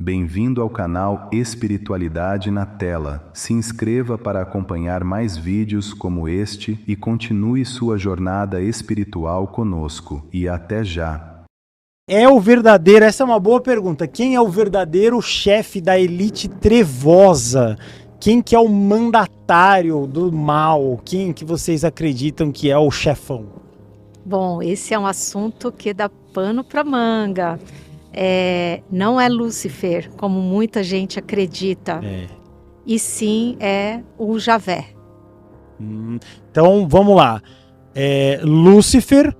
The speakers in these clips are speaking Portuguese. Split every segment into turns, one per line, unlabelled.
Bem-vindo ao canal Espiritualidade na Tela. Se inscreva para acompanhar mais vídeos como este e continue sua jornada espiritual conosco. E até já!
Essa é uma boa pergunta. Quem é o verdadeiro chefe da elite trevosa? Quem que é o mandatário do mal? Quem que vocês acreditam que é o chefão?
Bom, esse é um assunto que dá pano para manga. Não é Lúcifer, como muita gente acredita. E sim é o Javé.
Então, vamos lá. Lúcifer,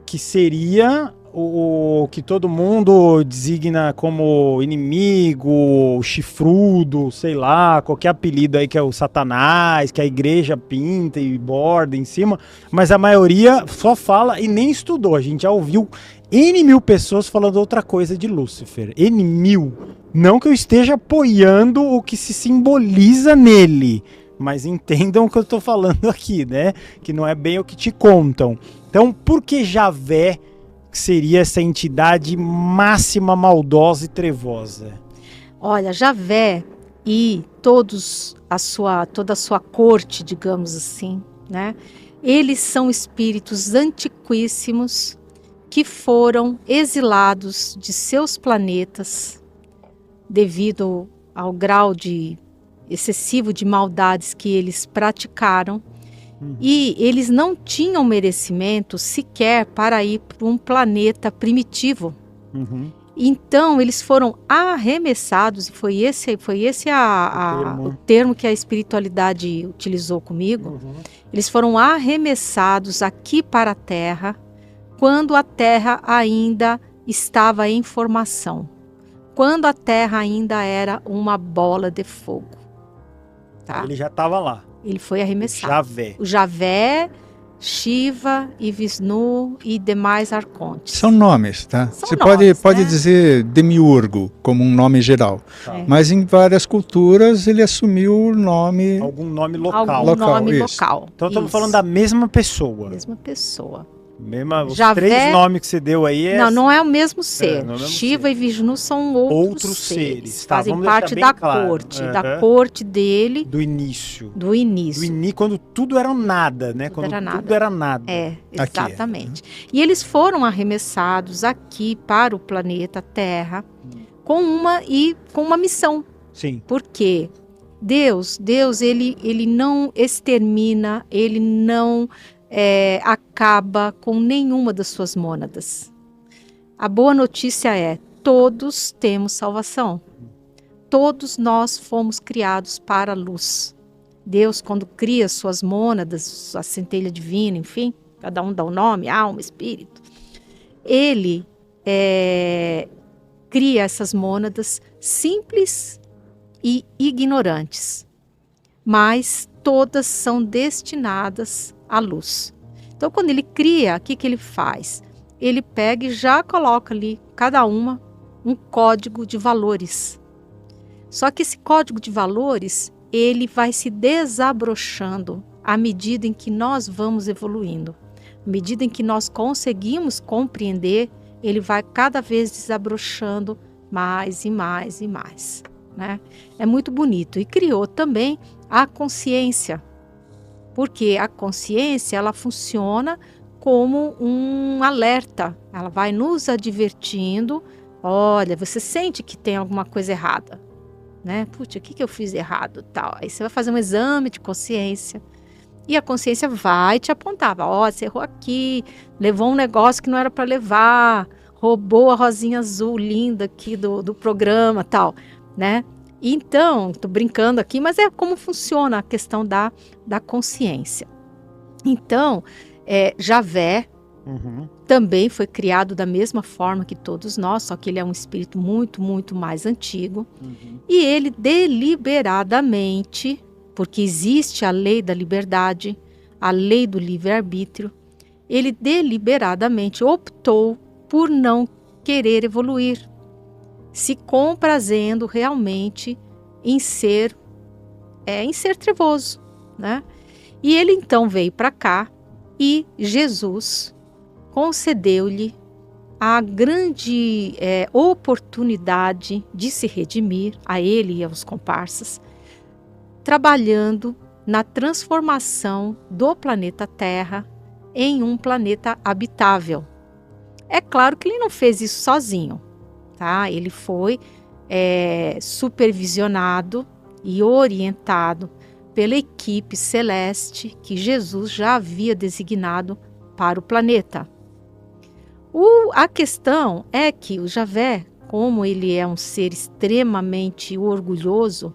que seria o que todo mundo designa como inimigo, chifrudo, sei lá, qualquer apelido aí que é o Satanás, que a igreja pinta e borda em cima, mas a maioria só fala e nem estudou. A gente já ouviu N mil pessoas falando outra coisa de Lúcifer. N mil. Não que eu esteja apoiando o que se simboliza nele, mas entendam o que eu estou falando aqui, né? Que não é bem o que te contam. Então, por que Javé seria essa entidade máxima, maldosa e trevosa?
Olha, Javé e toda a sua corte, digamos assim, né? Eles são espíritos antiquíssimos que foram exilados de seus planetas devido ao grau excessivo de maldades que eles praticaram. E eles não tinham merecimento sequer para ir para um planeta primitivo. Então, eles foram arremessados, e foi esse o termo que a espiritualidade utilizou comigo. Eles foram arremessados aqui para a Terra, quando a Terra ainda estava em formação, quando a Terra ainda era uma bola de fogo. Tá?
Ele já estava lá.
Ele foi arremessado.
Javé.
O Javé, Shiva e Vishnu e demais arcontes.
São nomes, tá? Você pode dizer demiurgo como um nome geral. Mas em várias culturas ele assumiu o nome...
Algum nome local. Então estamos falando da mesma pessoa.
Mesma pessoa.
Os três nomes que você deu aí
não é o mesmo ser. Shiva e Vishnu são outros seres.
Tá,
fazem parte da corte. Da corte dele.
Do início.
Quando
tudo era nada, né? Tudo era nada.
Exatamente. E eles foram arremessados aqui para o planeta Terra com uma missão.
Sim.
Porque Deus ele não extermina, ele não acaba com nenhuma das suas mônadas. A boa notícia é: todos temos salvação. Todos nós fomos criados para a luz. Deus, quando cria suas mônadas, a centelha divina, enfim, cada um dá um nome, alma, espírito, ele cria essas mônadas simples e ignorantes, mas todas são destinadas à luz. Então, quando ele cria, o que ele faz? Ele pega e já coloca ali, cada uma, um código de valores. Só que esse código de valores, ele vai se desabrochando à medida em que nós vamos evoluindo. À medida em que nós conseguimos compreender, ele vai cada vez desabrochando mais e mais e mais, né? É muito bonito. E criou também a consciência. Porque a consciência, ela funciona como um alerta. Ela vai nos advertindo. Olha, você sente que tem alguma coisa errada, né? Putz, o que eu fiz errado? Tal. Aí você vai fazer um exame de consciência. E a consciência vai te apontar. Ó, você errou aqui, levou um negócio que não era para levar, roubou a rosinha azul linda aqui do programa, tal, né? Então, estou brincando aqui, mas é como funciona a questão da consciência. Então, Javé também foi criado da mesma forma que todos nós, só que ele é um espírito muito, muito mais antigo. E ele deliberadamente, porque existe a lei da liberdade, a lei do livre-arbítrio, ele deliberadamente optou por não querer evoluir, se comprazendo realmente em ser trevoso, né? E ele então veio para cá e Jesus concedeu-lhe a grande oportunidade de se redimir, a ele e aos comparsas, trabalhando na transformação do planeta Terra em um planeta habitável. É claro que ele não fez isso sozinho, tá? Ele foi supervisionado e orientado pela equipe celeste que Jesus já havia designado para o planeta. A questão é que o Javé, como ele é um ser extremamente orgulhoso,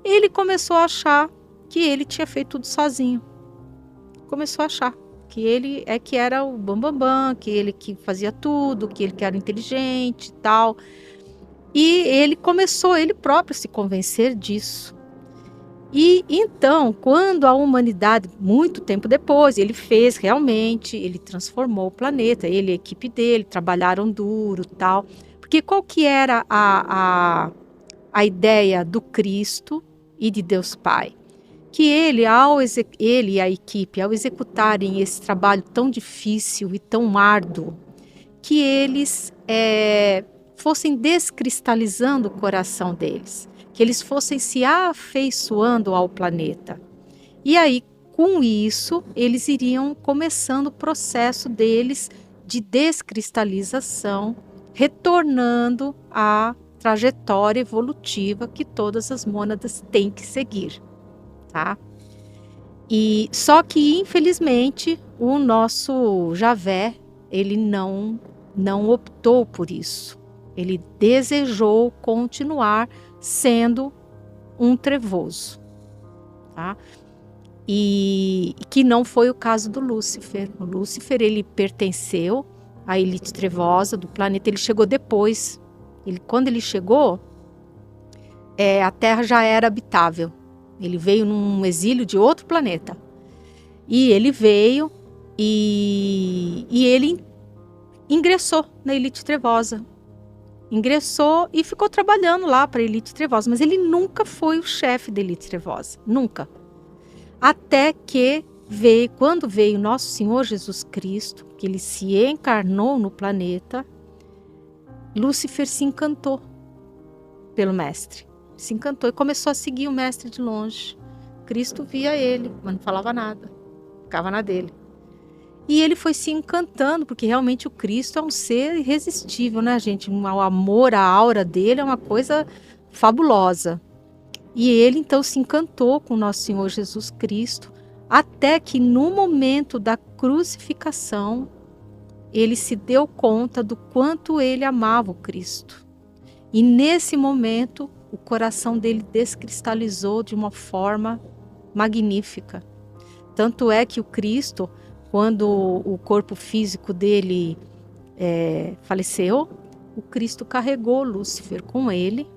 ele começou a achar que ele tinha feito tudo sozinho. Começou a achar que ele que era o bambambam, que ele que fazia tudo, que ele que era inteligente e tal. E ele começou, ele próprio, a se convencer disso. E então, quando a humanidade, muito tempo depois, ele fez realmente, ele transformou o planeta, ele e a equipe dele trabalharam duro e tal. Porque qual que era a ideia do Cristo e de Deus Pai? Que ele e a equipe, ao executarem esse trabalho tão difícil e tão árduo, que eles fossem descristalizando o coração deles, que eles fossem se afeiçoando ao planeta. E aí, com isso, eles iriam começando o processo deles de descristalização, retornando à trajetória evolutiva que todas as mônadas têm que seguir. Tá? E só que, infelizmente, o nosso Javé, ele não optou por isso. Ele desejou continuar sendo um trevoso, tá? E que não foi o caso do Lúcifer. O Lúcifer, ele pertenceu à elite trevosa do planeta, ele chegou depois. Quando ele chegou, a Terra já era habitável. Ele veio num exílio de outro planeta. E ele veio e ele ingressou na elite trevosa. Ingressou e ficou trabalhando lá para a elite trevosa, mas ele nunca foi o chefe da elite trevosa, nunca. Até que quando veio nosso Senhor Jesus Cristo, que ele se encarnou no planeta, Lúcifer se encantou pelo mestre, se encantou e começou a seguir o mestre de longe. Cristo via ele, mas não falava nada, ficava na dele. E ele foi se encantando, porque realmente o Cristo é um ser irresistível, né, gente? O amor, a aura dele é uma coisa fabulosa. E ele, então, se encantou com o nosso Senhor Jesus Cristo, até que no momento da crucificação, ele se deu conta do quanto ele amava o Cristo. E nesse momento, o coração dele descristalizou de uma forma magnífica. Tanto é que o Cristo, quando o corpo físico dele faleceu, o Cristo carregou Lúcifer com ele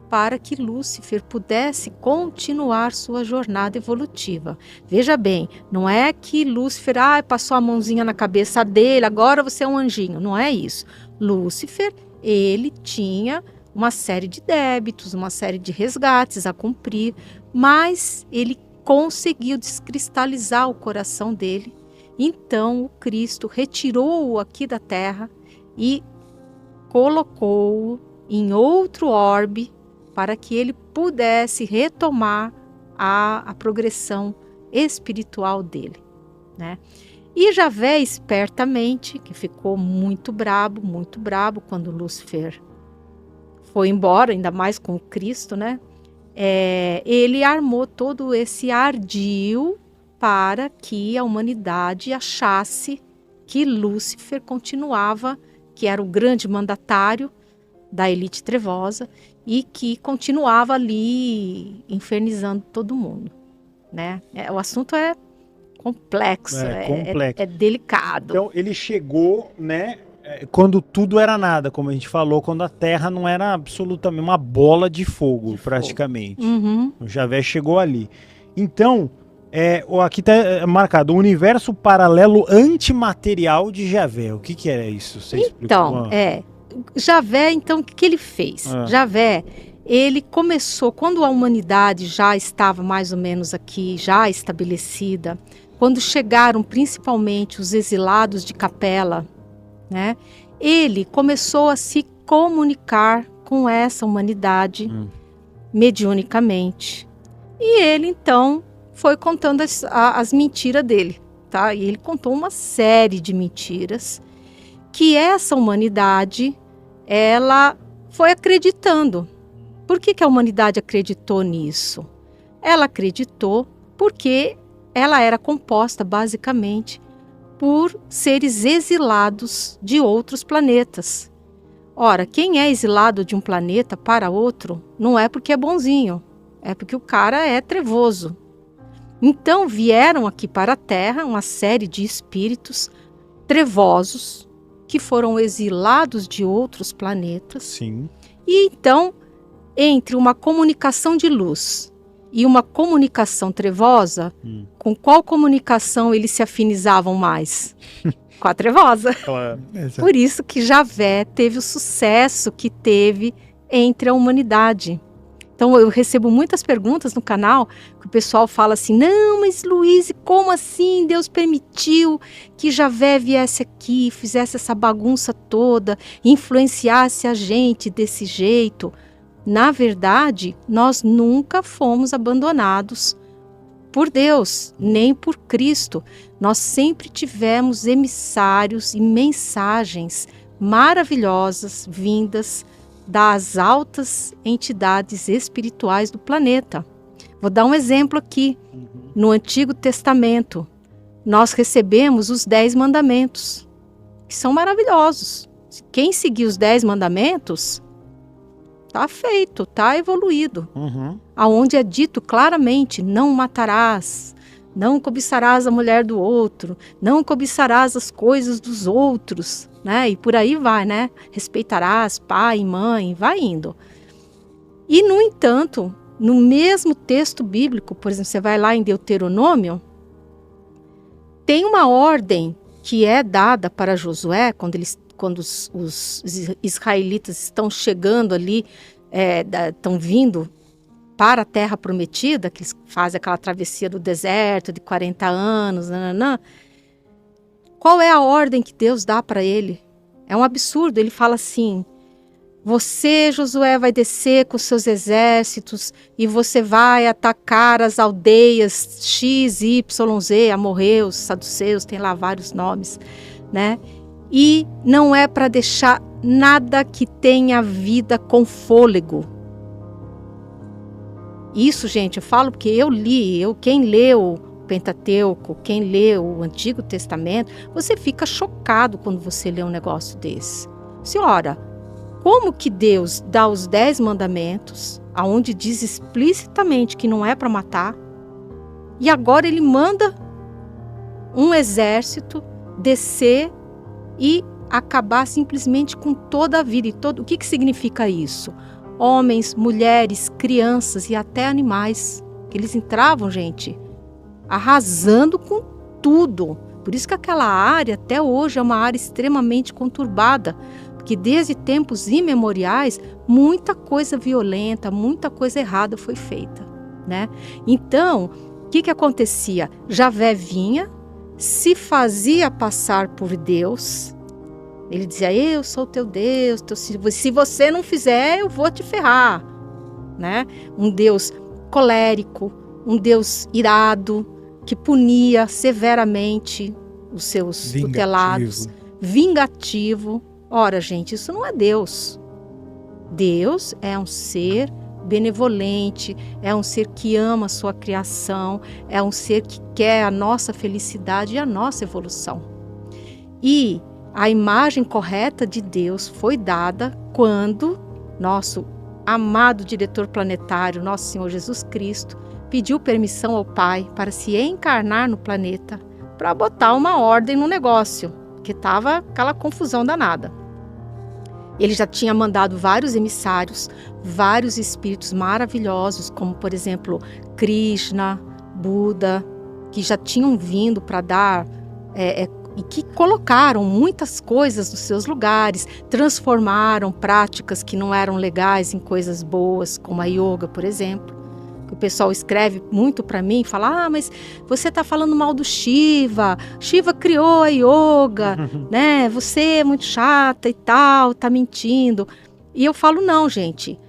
para que Lúcifer pudesse continuar sua jornada evolutiva. Veja bem, não é que Lúcifer passou a mãozinha na cabeça dele, agora você é um anjinho. Não é isso. Lúcifer, ele tinha uma série de débitos, uma série de resgates a cumprir, mas ele conseguiu descristalizar o coração dele. Então o Cristo retirou-o aqui da Terra e colocou-o em outro orbe para que ele pudesse retomar a progressão espiritual dele, né? E Javé, espertamente, que ficou muito brabo quando Lúcifer foi embora, ainda mais com o Cristo, né? Ele armou todo esse ardil para que a humanidade achasse que Lúcifer continuava, que era o grande mandatário da elite trevosa e que continuava ali infernizando todo mundo, né? O assunto é complexo, é delicado.
Então ele chegou, né, quando tudo era nada, como a gente falou, quando a Terra não era absolutamente uma bola de fogo, praticamente.
Uhum.
O Javé chegou ali. Então, aqui está marcado o universo paralelo antimaterial de Javé. O que era isso? Você
então, Javé, então, o que ele fez? Javé, ele começou, quando a humanidade já estava mais ou menos aqui, já estabelecida, quando chegaram principalmente os exilados de Capela, né? ele começou a se comunicar com essa humanidade mediunicamente. E ele, então, foi contando as mentiras dele, tá? E ele contou uma série de mentiras que essa humanidade, ela foi acreditando. Por que a humanidade acreditou nisso? Ela acreditou porque ela era composta, basicamente, por seres exilados de outros planetas. Ora, quem é exilado de um planeta para outro não é porque é bonzinho, é porque o cara é trevoso. Então vieram aqui para a Terra uma série de espíritos trevosos que foram exilados de outros planetas.
Sim.
E então, entre uma comunicação de luz e uma comunicação trevosa, com qual comunicação eles se afinizavam mais? Com a trevosa.
Claro.
Por isso que Javé teve o sucesso que teve entre a humanidade. Então eu recebo muitas perguntas no canal que o pessoal fala assim: não, mas Luiz, como assim Deus permitiu que Javé viesse aqui, fizesse essa bagunça toda, influenciasse a gente desse jeito? Na verdade, nós nunca fomos abandonados por Deus, nem por Cristo. Nós sempre tivemos emissários e mensagens maravilhosas vindas das altas entidades espirituais do planeta. Vou dar um exemplo aqui. No Antigo Testamento, nós recebemos os 10 mandamentos, que são maravilhosos. Quem seguir os 10 mandamentos, está feito, está evoluído. Aonde é dito claramente: não matarás, não cobiçarás a mulher do outro, não cobiçarás as coisas dos outros, né? E por aí vai, né? Respeitarás pai e mãe, vai indo. E, no entanto, no mesmo texto bíblico, por exemplo, você vai lá em Deuteronômio, tem uma ordem que é dada para Josué, quando os israelitas estão chegando ali, estão vindo para a Terra Prometida, que eles fazem aquela travessia do deserto de 40 anos, nananã. Qual é a ordem que Deus dá para ele? É um absurdo. Ele fala assim: você, Josué, vai descer com seus exércitos e você vai atacar as aldeias X, Y, Z, amorreus, saduceus, tem lá vários nomes, né? E não é para deixar nada que tenha vida com fôlego. Isso, gente, eu falo porque eu li, quem leu o Pentateuco, quem leu o Antigo Testamento, você fica chocado quando você lê um negócio desse. Senhora, como que Deus dá os 10 mandamentos, aonde diz explicitamente que não é para matar, e agora ele manda um exército descer e acabar simplesmente com toda a vida? O que significa isso? Homens, mulheres, crianças e até animais. Eles entravam, gente, arrasando com tudo. Por isso que aquela área até hoje é uma área extremamente conturbada, porque desde tempos imemoriais muita coisa violenta, muita coisa errada foi feita, né? Então, o que acontecia? Javé vinha, se fazia passar por Deus. Ele dizia: eu sou teu Deus, se você não fizer, eu vou te ferrar, né? Um Deus colérico, um Deus irado, que punia severamente os seus tutelados, vingativo. Ora, gente, isso não é Deus. Deus é um ser benevolente, é um ser que ama a sua criação, é um ser que quer a nossa felicidade e a nossa evolução. E a imagem correta de Deus foi dada quando nosso amado diretor planetário, nosso Senhor Jesus Cristo, pediu permissão ao Pai para se encarnar no planeta, para botar uma ordem no negócio, que estava aquela confusão danada. Ele já tinha mandado vários emissários, vários espíritos maravilhosos, como, por exemplo, Krishna, Buda, que já tinham vindo para dar e que colocaram muitas coisas nos seus lugares, transformaram práticas que não eram legais em coisas boas, como a yoga, por exemplo, O pessoal escreve muito para mim, fala, mas você está falando mal do Shiva, Shiva criou a yoga, né? Você é muito chata e tal, tá mentindo. E eu falo, não, gente,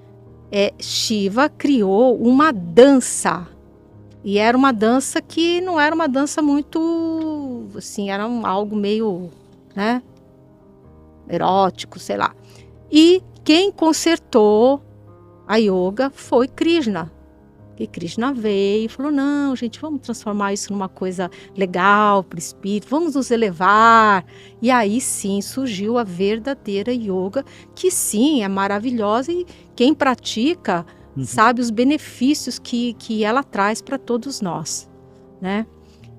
Shiva criou uma dança, e era uma dança que não era uma dança muito, assim, era algo meio, né, erótico, sei lá. E quem consertou a yoga foi Krishna. E Krishna veio e falou, não, gente, vamos transformar isso numa coisa legal para o espírito, vamos nos elevar. E aí sim surgiu a verdadeira yoga, que sim, é maravilhosa, e quem pratica sabe os benefícios que ela traz para todos nós, né?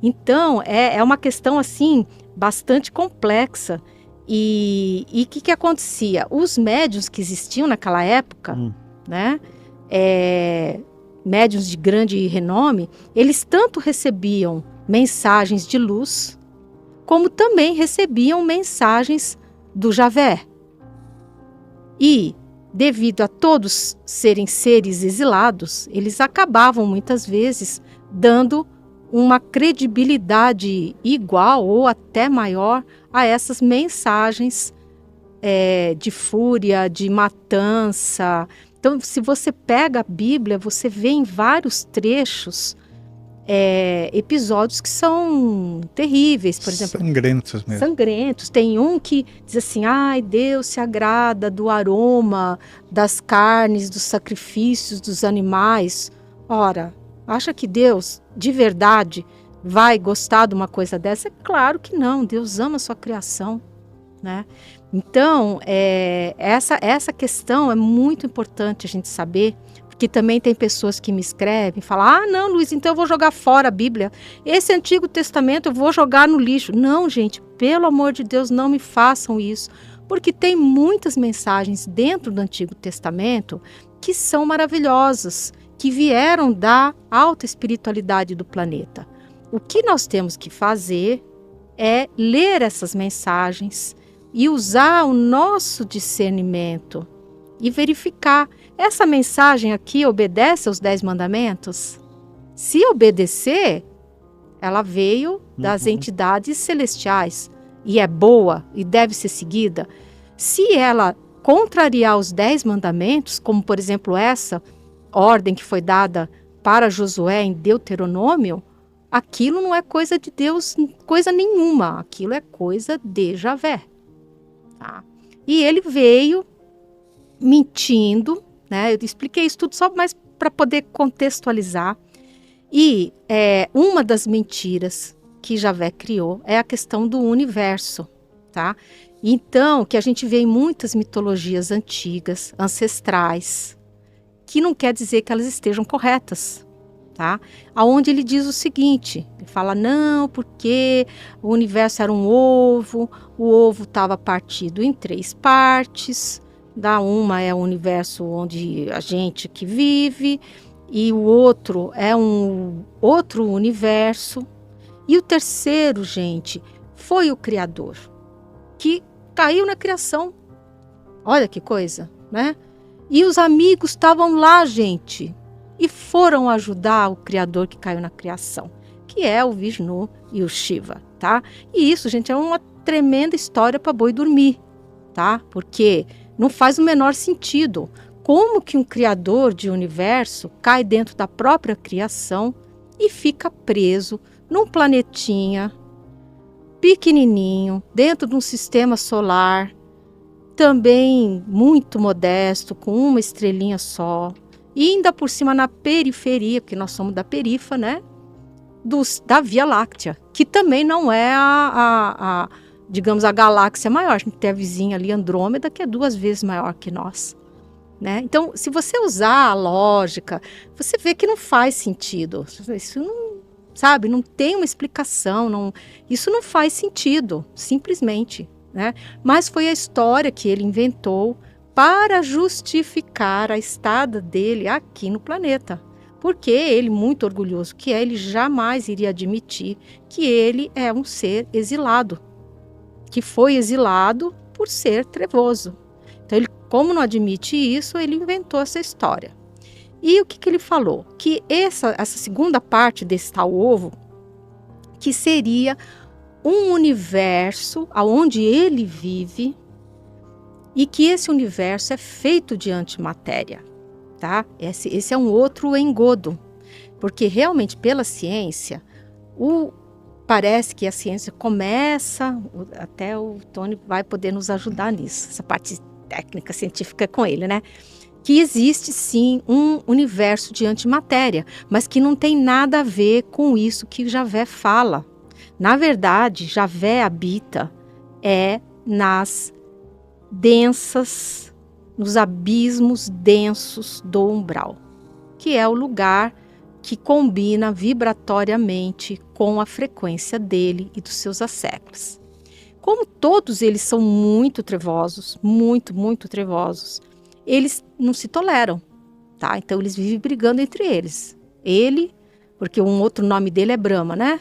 Então, é uma questão assim, bastante complexa. E o que acontecia? Os médiuns que existiam naquela época, né? Médiuns de grande renome, eles tanto recebiam mensagens de luz, como também recebiam mensagens do Javé. E, devido a todos serem seres exilados, eles acabavam muitas vezes dando uma credibilidade igual ou até maior a essas mensagens de fúria, de matança. Então, se você pega a Bíblia, você vê em vários trechos episódios que são terríveis, por exemplo.
Sangrentos mesmo.
Sangrentos. Tem um que diz assim, ai, Deus se agrada do aroma, das carnes, dos sacrifícios dos animais. Ora, acha que Deus, de verdade, vai gostar de uma coisa dessa? É claro que não, Deus ama a sua criação, né? Então, essa questão é muito importante a gente saber, porque também tem pessoas que me escrevem e falam, não, Luiz, então eu vou jogar fora a Bíblia. Esse Antigo Testamento eu vou jogar no lixo. Não, gente, pelo amor de Deus, não me façam isso, porque tem muitas mensagens dentro do Antigo Testamento que são maravilhosas, que vieram da alta espiritualidade do planeta. O que nós temos que fazer é ler essas mensagens e usar o nosso discernimento e verificar. Essa mensagem aqui obedece aos 10 mandamentos? Se obedecer, ela veio das entidades celestiais e é boa e deve ser seguida. Se ela contrariar os 10 mandamentos, como por exemplo essa ordem que foi dada para Josué em Deuteronômio, aquilo não é coisa de Deus, coisa nenhuma, aquilo é coisa de Javé. Tá? E ele veio mentindo, né? Eu expliquei isso tudo só mais para poder contextualizar. E uma das mentiras que Javé criou é a questão do universo, tá? Então, que a gente vê em muitas mitologias antigas, ancestrais, que não quer dizer que elas estejam corretas, tá? Aonde ele diz o seguinte, ele fala, não, porque o universo era um ovo, o ovo estava partido em 3 partes, uma é o universo onde a gente que vive, e o outro é um outro universo, e o terceiro, gente, foi o Criador, que caiu na criação. Olha que coisa, né? E os amigos estavam lá, gente, e foram ajudar o Criador que caiu na criação, que é o Vishnu e o Shiva, tá? E isso, gente, é uma tremenda história para boi dormir, tá? Porque não faz o menor sentido. Como que um criador de universo cai dentro da própria criação e fica preso num planetinha pequenininho, dentro de um sistema solar, também muito modesto, com uma estrelinha só, e ainda por cima na periferia, porque nós somos da perifa, né? Da Via Láctea, que também não é digamos, a galáxia maior. A gente tem a vizinha ali, Andrômeda, que é 2 vezes maior que nós, né? Então, se você usar a lógica, você vê que não faz sentido. Isso não, sabe, não tem uma explicação, isso não faz sentido, simplesmente, né? Mas foi a história que ele inventou para justificar a estada dele aqui no planeta. Porque ele, muito orgulhoso que ele jamais iria admitir que ele é um ser exilado, que foi exilado por ser trevoso. Então, ele, como não admite isso, ele inventou essa história. E o que ele falou? Que essa segunda parte desse tal ovo, que seria um universo onde ele vive e que esse universo é feito de antimatéria, tá? Esse é um outro engodo, porque realmente pela ciência, parece que a ciência começa, até o Tony vai poder nos ajudar nisso, essa parte técnica científica com ele, né? Que existe sim um universo de antimatéria, mas que não tem nada a ver com isso que Javé fala. Na verdade, Javé habita nas nos abismos densos do umbral, que é o lugar que combina vibratoriamente com a frequência dele e dos seus asseclas. Como todos eles são muito trevosos, muito trevosos, eles não se toleram, tá? Então eles vivem brigando entre eles. Ele, porque um outro nome dele é Brahma, né?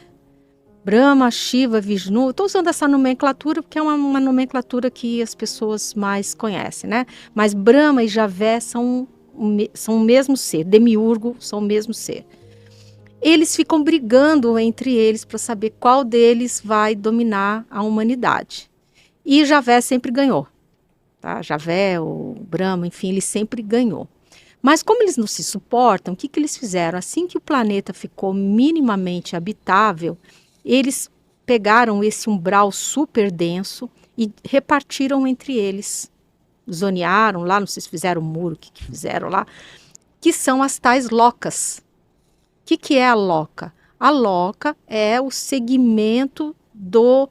Brahma, Shiva, Vishnu. Estou usando essa nomenclatura porque é uma nomenclatura que as pessoas mais conhecem, né? Mas Brahma e Javé são o mesmo ser, demiurgo são o mesmo ser. Eles ficam brigando entre eles para saber qual deles vai dominar a humanidade. E Javé sempre ganhou. Tá? Javé, o Brahma, enfim, ele sempre ganhou. Mas como eles não se suportam, o que eles fizeram? Assim que o planeta ficou minimamente habitável, eles pegaram esse umbral super denso e repartiram entre eles. Zonearam lá, não sei se fizeram um muro, o que fizeram lá, que são as tais locas. O que é a loca? A loca é o segmento do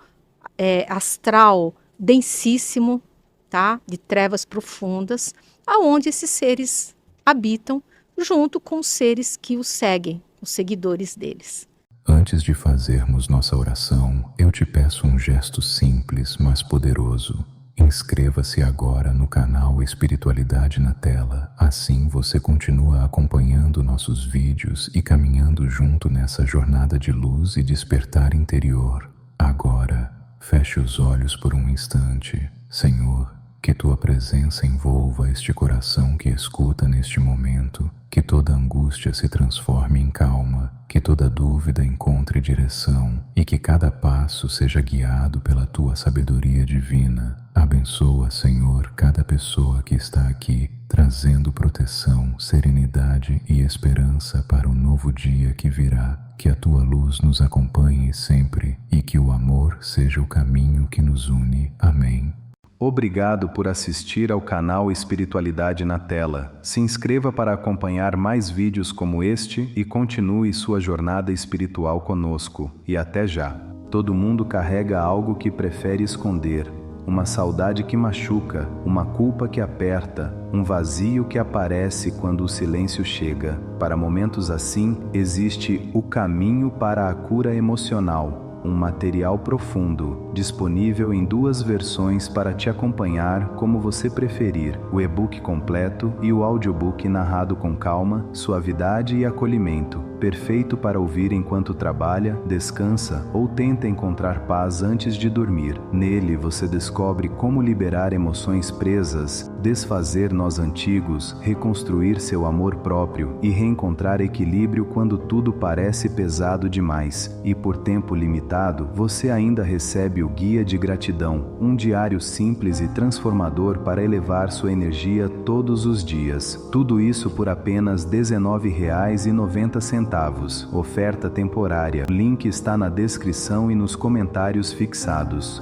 astral densíssimo, tá? De trevas profundas, aonde esses seres habitam, junto com os seres que os seguem, os seguidores deles.
Antes de fazermos nossa oração, eu te peço um gesto simples, mas poderoso. Inscreva-se agora no canal Espiritualidade na Tela. Assim você continua acompanhando nossos vídeos e caminhando junto nessa jornada de luz e despertar interior. Agora, feche os olhos por um instante. Senhor, que tua presença envolva este coração que escuta neste momento, que toda angústia se transforme em calma, que toda dúvida encontre direção e que cada passo seja guiado pela tua sabedoria divina. Abençoa, Senhor, cada pessoa que está aqui, trazendo proteção, serenidade e esperança para o novo dia que virá. Que a tua luz nos acompanhe sempre e que o amor seja o caminho que nos une. Amém. Obrigado por assistir ao canal Espiritualidade na Tela. Se inscreva para acompanhar mais vídeos como este e continue sua jornada espiritual conosco. E até já! Todo mundo carrega algo que prefere esconder. Uma saudade que machuca, uma culpa que aperta, um vazio que aparece quando o silêncio chega. Para momentos assim, existe o caminho para a cura emocional. Um material profundo, disponível em 2 versões para te acompanhar como você preferir, o e-book completo e o audiobook narrado com calma, suavidade e acolhimento, perfeito para ouvir enquanto trabalha, descansa ou tenta encontrar paz antes de dormir. Nele você descobre como liberar emoções presas, desfazer nós antigos, reconstruir seu amor próprio e reencontrar equilíbrio quando tudo parece pesado demais. E por tempo limitado, você ainda recebe o Guia de Gratidão, um diário simples e transformador para elevar sua energia todos os dias. Tudo isso por apenas R$ 19,90. Oferta temporária. O link está na descrição e nos comentários fixados.